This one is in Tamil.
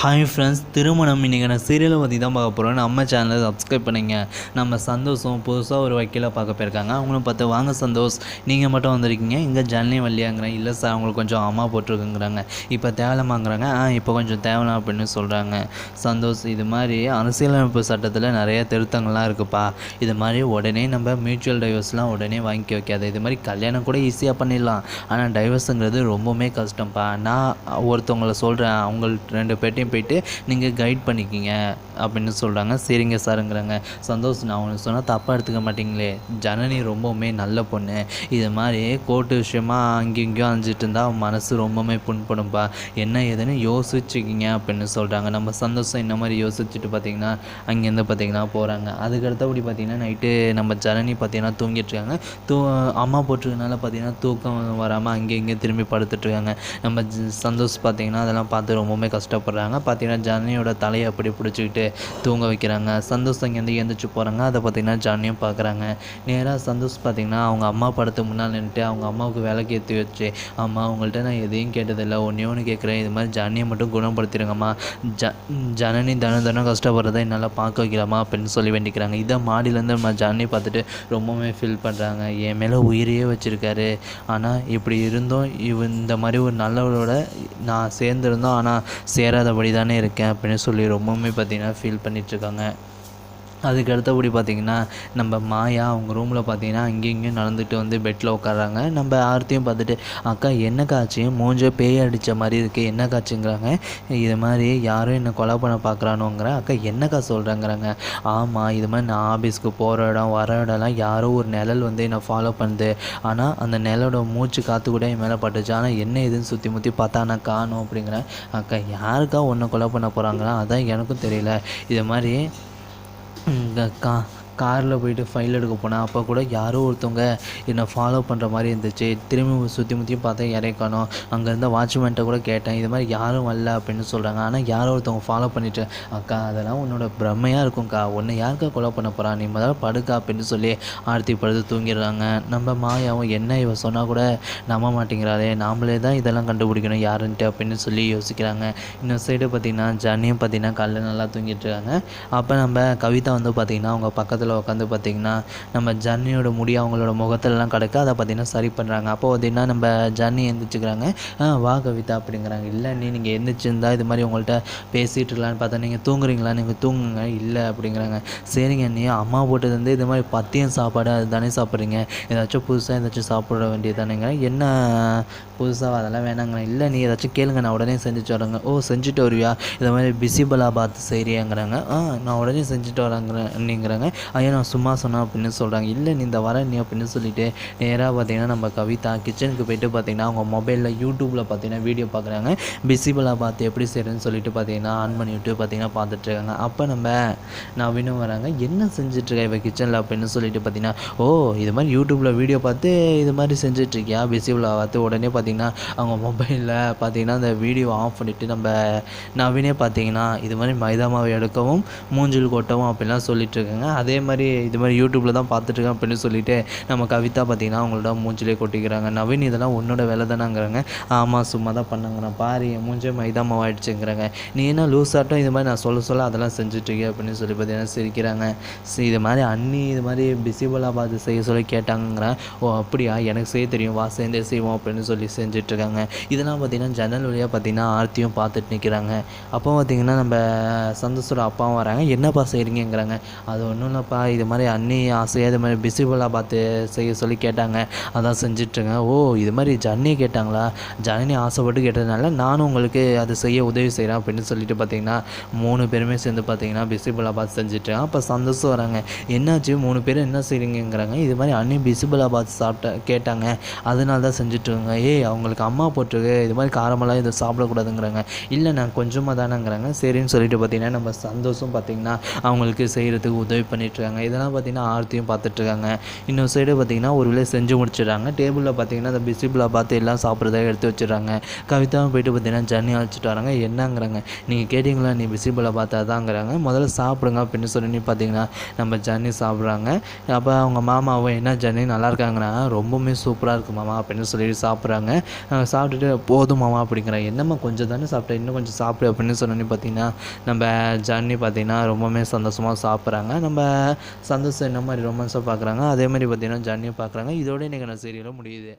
ஹாய் ஃப்ரெண்ட்ஸ், திருமணம் இன்றைக்கி நான் சீரியலை பற்றி தான் பார்க்க போகிறோம். நம்ம சேனலை சப்ஸ்கிரைப் பண்ணிங்க. நம்ம சந்தோஷம் புதுசாக ஒரு வக்கீலை பார்க்க போயிருக்காங்க. அவங்களும் பார்த்து, வாங்க சந்தோஷ், நீங்கள் மட்டும் வந்திருக்கீங்க, இங்கே ஜன்னியும் வள்ளியாங்கிறேன். இல்லை சார், அவங்களுக்கு கொஞ்சம் அம்மா போட்டிருக்குங்கிறாங்க. இப்போ தேவலாமாங்கிறாங்க. இப்போ கொஞ்சம் தேவலாம் அப்படின்னு சொல்கிறாங்க. சந்தோஷ், இது மாதிரி அரசியலமைப்பு சட்டத்தில் நிறைய திருத்தங்கள்லாம் இருக்குப்பா. இது மாதிரி உடனே நம்ம மியூச்சுவல் டைவர்ஸ்லாம் உடனே வாங்கி வைக்காது. இது மாதிரி கல்யாணம் கூட ஈஸியாக பண்ணிடலாம், ஆனால் டைவர்ஸுங்கிறது ரொம்பவுமே கஷ்டம்ப்பா. நான் ஒருத்தவங்களை சொல்கிறேன், அவங்க 2 பேர்ட்டையும் போயிட்டு நீங்கள் கைட் பண்ணிக்கிங்க அப்படின்னு சொல்கிறாங்க. சரிங்க சாருங்கிறாங்க. சந்தோஷ், நான் அவனுக்கு சொன்னால் தப்பாக எடுத்துக்க மாட்டிங்களே, ஜனனி ரொம்பவுமே நல்ல பொண்ணு. இது மாதிரி கோர்ட்டு விஷயமா அங்கேயும் இங்கேயும் அலைஞ்சிட்டு இருந்தால் அவன் மனசு ரொம்பவுமே புண்படும்பா. என்ன ஏதுன்னு யோசிச்சுக்கிங்க அப்படின்னு சொல்கிறாங்க. நம்ம சந்தோஷம் இந்த மாதிரி யோசிச்சுட்டு பார்த்திங்கன்னா அங்கேருந்து பார்த்திங்கன்னா போகிறாங்க. அதுக்கடுத்தபடி பார்த்திங்கன்னா நைட்டு நம்ம ஜனனி பார்த்திங்கன்னா தூங்கிட்டுருக்காங்க. அம்மா போட்டிருக்கனால பார்த்திங்கன்னா தூக்கம் வராமல் அங்கே இங்கே திரும்பி படுத்துட்ருக்காங்க. நம்ம சந்தோஷ் பார்த்திங்கன்னா அதெல்லாம் பார்த்து ரொம்பவுமே கஷ்டப்படுறாங்க. பார்த்திங்கன்னா ஜனனியோட தலையை அப்படி பிடிச்சிக்கிட்டு தூங்க வைக்கிறாங்க. சந்தோஷ் அங்கேருந்து எழுந்திரிச்சு போகிறாங்க. அதை பார்த்திங்கன்னா ஜானியும் பார்க்குறாங்க. நேராக சந்தோஷ் பார்த்திங்கன்னா அவங்க அம்மா படத்துக்கு முன்னால் நின்றுட்டு அவங்க அம்மாவுக்கு விளக்கு ஏற்றி வச்சு, அம்மா அவங்கள்ட்ட நான் எதையும் கேட்டதில்லை, ஒன்று கேட்குறேன், இது மாதிரி ஜானியை மட்டும் குணப்படுத்திடுங்கம்மா, ஜனனி தினம் கஷ்டப்படுறதை என்னால் பார்க்க வைக்கலாமா அப்படின்னு சொல்லி வேண்டிக்கிறாங்க. இதை மாடியிலேருந்து நம்ம ஜானி பார்த்துட்டு ரொம்பவுமே ஃபீல் பண்ணுறாங்க. என் மேலே உயிரையே வச்சுருக்காரு, ஆனால் இப்படி இருந்தோம் இந்த மாதிரி ஒரு நல்லவரோட நான் சேர்ந்துருந்தோம், ஆனால் சேராதபடி தானே இருக்கேன் அப்படின்னு சொல்லி ரொம்பவுமே பார்த்திங்கன்னா ஃபீல் பண்ணிகிட்ருக்காங்க. அதுக்கு அடுத்தபடி பார்த்திங்கன்னா நம்ம மாயா அவங்க ரூமில் பார்த்திங்கன்னா அங்கேயும் இங்கேயும் நடந்துட்டு வந்து பெட்டில் உட்காடுறாங்க. நம்ம ஆர்த்தியும் பார்த்துட்டு, அக்கா என்ன காட்சி, மூஞ்ச பேய் அடித்த மாதிரி இருக்குது, என்ன காட்சிங்கிறாங்க. இது மாதிரி யாரும் என்னை கொலை பண்ண பார்க்குறானுங்கிறேன். அக்கா என்னக்கா சொல்கிறாங்கிறாங்க. ஆமாம், இது மாதிரி நான் ஆஃபீஸ்க்கு போகிற இடம் வர இடம்லாம் யாரோ ஒரு நிழல் வந்து என்னை ஃபாலோ பண்ணுது, ஆனால் அந்த நிழலோட மூச்சு காற்று கூட என் மேலே பட்டுச்சு, ஆனால் என்ன இதுன்னு சுற்றி முற்றி பார்த்தா நான் காணும் அப்படிங்கிறேன். அக்கா யாருக்கா ஒன்றை கொலை பண்ண போகிறாங்களா, அதான் எனக்கும் தெரியல. இது மாதிரி காரில் போயிட்டு ஃபைல் எடுக்க போனேன், அப்போ கூட யாரோ ஒருத்தவங்க என்னை ஃபாலோ பண்ணுற மாதிரி இருந்துச்சு. திரும்பி சுற்றி முற்றியும் பார்த்தா யாரையும் காணோம். அங்கே இருந்த வாட்ச்மேன்ட்ட கூட கேட்டேன், இது மாதிரி யாரும் வரல அப்படின்னு சொல்கிறாங்க, ஆனால் யாரோ ஒருத்தவங்க ஃபாலோ பண்ணிட்டு. அக்கா அதெல்லாம் உன்னோட பிரம்மையாக இருக்கும்க்கா, உன்னை யாருக்கா கொலை பண்ண போகிறான், நீ முதல்ல படுக்கா அப்படின்னு சொல்லி ஆர்த்தி படுத்து தூங்கிடுறாங்க. நம்ம மாயாவும் என்ன இவ சொன்னால் கூட நம்ப மாட்டேங்கிறாளே, நாமளே தான் இதெல்லாம் கண்டுபிடிக்கணும் யாருன்ட்டு அப்படின்னு சொல்லி யோசிக்கிறாங்க. இன்னொரு சைடு பார்த்திங்கன்னா ஜன்னியும் பார்த்திங்கன்னா காலைல நல்லா தூங்கிட்டு இருக்காங்க. அப்போ நம்ம கவிதா வந்து பார்த்திங்கன்னா அவங்க பக்கத்தில் உட்காந்து பார்த்திங்கன்னா நம்ம ஜன்னியோட முடி அவங்களோட முகத்திலலாம் கிடக்கு, அதை பார்த்திங்கன்னா சரி பண்ணுறாங்க. அப்போ பார்த்திங்கன்னா நம்ம ஜன்னி எழுந்திரிச்சிக்கிறாங்க. வா கவிதா அப்படிங்கிறாங்க. இல்லை நீங்கள் எழுந்திரிச்சிருந்தா இது மாதிரி உங்கள்கிட்ட பேசிகிட்டு இருக்கலான்னு பார்த்தா, நீங்கள் தூங்குறீங்களா, நீங்கள் தூங்குங்க. இல்லை அப்படிங்கிறாங்க. சரிங்க, நீ அம்மா போட்டது வந்து இது மாதிரி பத்தியம் சாப்பாடு அது தானே சாப்பிட்றீங்க, ஏதாச்சும் புதுசாக ஏதாச்சும் சாப்பிட வேண்டியது தானேங்க, என்ன புதுசாக அதெல்லாம் வேணாங்கிறேன். இல்லை நீ ஏதாச்சும் கேளுங்க, நான் உடனே செஞ்சுட்டு வரேங்க. ஓ செஞ்சுட்டு வருவியா, இதை மாதிரி பிசிபலாபாத் செய்கிறியாங்கிறாங்க. நான் உடனே செஞ்சுட்டு வரேங்கிறேன் நீங்கிறாங்க. ஐயா நான் சும்மா சொன்னேன் அப்படின்னு சொல்கிறாங்க. இல்லை நீ இந்த வர நீ அப்படின்னு சொல்லிட்டு நேராக பார்த்திங்கன்னா நம்ம கவிதா கிச்சனுக்கு போய்ட்டு பார்த்திங்கன்னா அவங்க மொபைலில் யூடியூப்பில் பார்த்திங்கன்னா வீடியோ பார்க்குறாங்க. பிசிபலாபாத் எப்படி செய்கிறேன்னு சொல்லிட்டு பார்த்திங்கன்னா ஆன் பண்ணிவிட்டு பார்த்திங்கன்னா பார்த்துட்ருக்காங்க. அப்போ நம்ம நவீனும் வராங்க. என்ன செஞ்சிட்ருக்கா இவ கிச்சனில் அப்படின்னு சொல்லிட்டு பார்த்திங்கன்னா, ஓ இது மாதிரி யூடியூப்பில் வீடியோ பார்த்து இது மாதிரி செஞ்சிட்ருக்கியா பிசிபலாபாத். உடனே பார்த்திங்கன்னா அவங்க மொபைலில் பார்த்திங்கன்னா அந்த வீடியோ ஆஃப் பண்ணிவிட்டு நம்ம நவீனே பார்த்திங்கன்னா இது மாதிரி மைதா மாவை எடுக்கவும் மூஞ்சில் கொட்டவும் அப்படிலாம் சொல்லிட்டுருக்காங்க. அதே மாதிரி இது மாதிரி யூடியூப்பில் தான் பார்த்துட்ருக்கேன் அப்படின்னு சொல்லிட்டு நம்ம கவிதா பார்த்திங்கன்னா அவங்களோட மூஞ்சிலே கொட்டிக்கிறாங்க. நவீன் இதெல்லாம் உன்னோட வேலை தானேங்கிறாங்க. ஆமாம் சும்மா தான் பண்ணாங்கிறேன், பாரு என் மூஞ்சே மைதா மாவாயிடுச்சுங்கிறாங்க. நீ என்ன லூஸாட்டம் இது மாதிரி நான் சொல்ல அதெல்லாம் செஞ்சுட்ருக்கேன் அப்படின்னு சொல்லி பார்த்தீங்கன்னா சிரிக்கிறாங்க. இது மாதிரி அண்ணி இது மாதிரி பிசிபலாபாத் செய்ய சொல்லி கேட்டாங்கிறேன். ஓ அப்படியா, எனக்கு செய்ய தெரியும், வா சேர்ந்தே செய்வோம் அப்படின்னு சொல்லி செஞ்சிட்ருக்காங்க. இதெல்லாம் பார்த்திங்கன்னா ஜன்னல் வழியாக பார்த்திங்கன்னா ஆர்த்தியும் பார்த்துட்டு நிற்கிறாங்க. அப்போ பார்த்திங்கன்னா நம்ம சந்தோஷோட அப்பாவும் வராங்க. என்னப்பா செய்கிறீங்கிறாங்க. அது ஒன்றும் இல்லைப்பா, இது மாதிரி அண்ணி ஆசையாக இது மாதிரி பிசிபலாபாத் செய்ய சொல்லி கேட்டாங்க, அதான் செஞ்சிட்ருங்க. ஓ இது மாதிரி ஜன்னி கேட்டாங்களா, ஜனனி ஆசைப்பட்டு கேட்டதுனால நானும் உங்களுக்கு அது செய்ய உதவி செய்கிறேன் அப்படின்னு சொல்லிட்டு பார்த்திங்கன்னா 3 பேருமே சேர்ந்து பார்த்திங்கன்னா பிசிபலாபாத் செஞ்சிட்ருக்காங்க. அப்போ சந்தோஷம் வராங்க. என்னாச்சு 3 பேரும் என்ன செய்கிறீங்கிறாங்க. இது மாதிரி அண்ணி பிசிபலாபாத் கேட்டாங்க, அதனால தான் செஞ்சிட்ருக்காங்க. அவங்களுக்கு அம்மா போட்டிருக்கு, இது மாதிரி காரமெல்லாம் இதை சாப்பிடக்கூடாதுங்கிறாங்க. இல்லை நான் கொஞ்சமாக தானேங்கிறாங்க. சரின்னு சொல்லிட்டு பார்த்திங்கன்னா நம்ம சந்தோஷம் பார்த்திங்கன்னா அவங்களுக்கு செய்கிறதுக்கு உதவி பண்ணிட்டு பார்த்துட்ருக்காங்க. இதெல்லாம் பார்த்தீங்கன்னா ஆர்த்தியும் பார்த்துட்ருக்காங்க. இன்னொரு சைடு பார்த்தீங்கன்னா ஒரு வேளையை செஞ்சு முடிச்சிடுறாங்க. டேபிளில் பார்த்தீங்கன்னா அந்த பிஸிபிளா பார்த்து எல்லாம் சாப்பிட்றத எடுத்து வச்சிடுறாங்க. கவிதாவும் போயிட்டு பார்த்தீங்கன்னா ஜர்னி அழைச்சிட்டு வராங்க. என்னங்கிறாங்க, நீங்கள் கேட்டிங்களா நீ பிஸிபிளா பார்த்தா தாங்கிறாங்க. முதல்ல சாப்பிடுங்க அப்படின்னு சொல்லி பார்த்தீங்கன்னா நம்ம ஜர்னி சாப்பிட்றாங்க. அப்போ அவங்க மாமாவும் என்ன ஜர்னி நல்லா இருக்காங்கிறாங்க. ரொம்பவுமே சூப்பராக இருக்குது மாமா அப்படின்னு சொல்லிட்டு சாப்பிட்றாங்க. சாப்பிட்டுட்டு போதும் மாமா அப்படிங்கிறாங்க. என்னம்மா கொஞ்சம் தானே சாப்பிட்டேன், இன்னும் கொஞ்சம் சாப்பிடு அப்படின்னு சொன்னோன்னே பார்த்தீங்கன்னா நம்ம ஜர்னி பார்த்தீங்கன்னா ரொம்பவுமே சந்தோஷமாக சாப்பிட்றாங்க. நம்ம சந்தோஷம் என்ன மாதிரி ரொமான்ஸாக பார்க்குறாங்க அதே மாதிரி பார்த்தீங்கன்னா ஜர்னியை பார்க்குறாங்க. இதோட இன்றைக்கி நான் சீரியலும் முடியுது.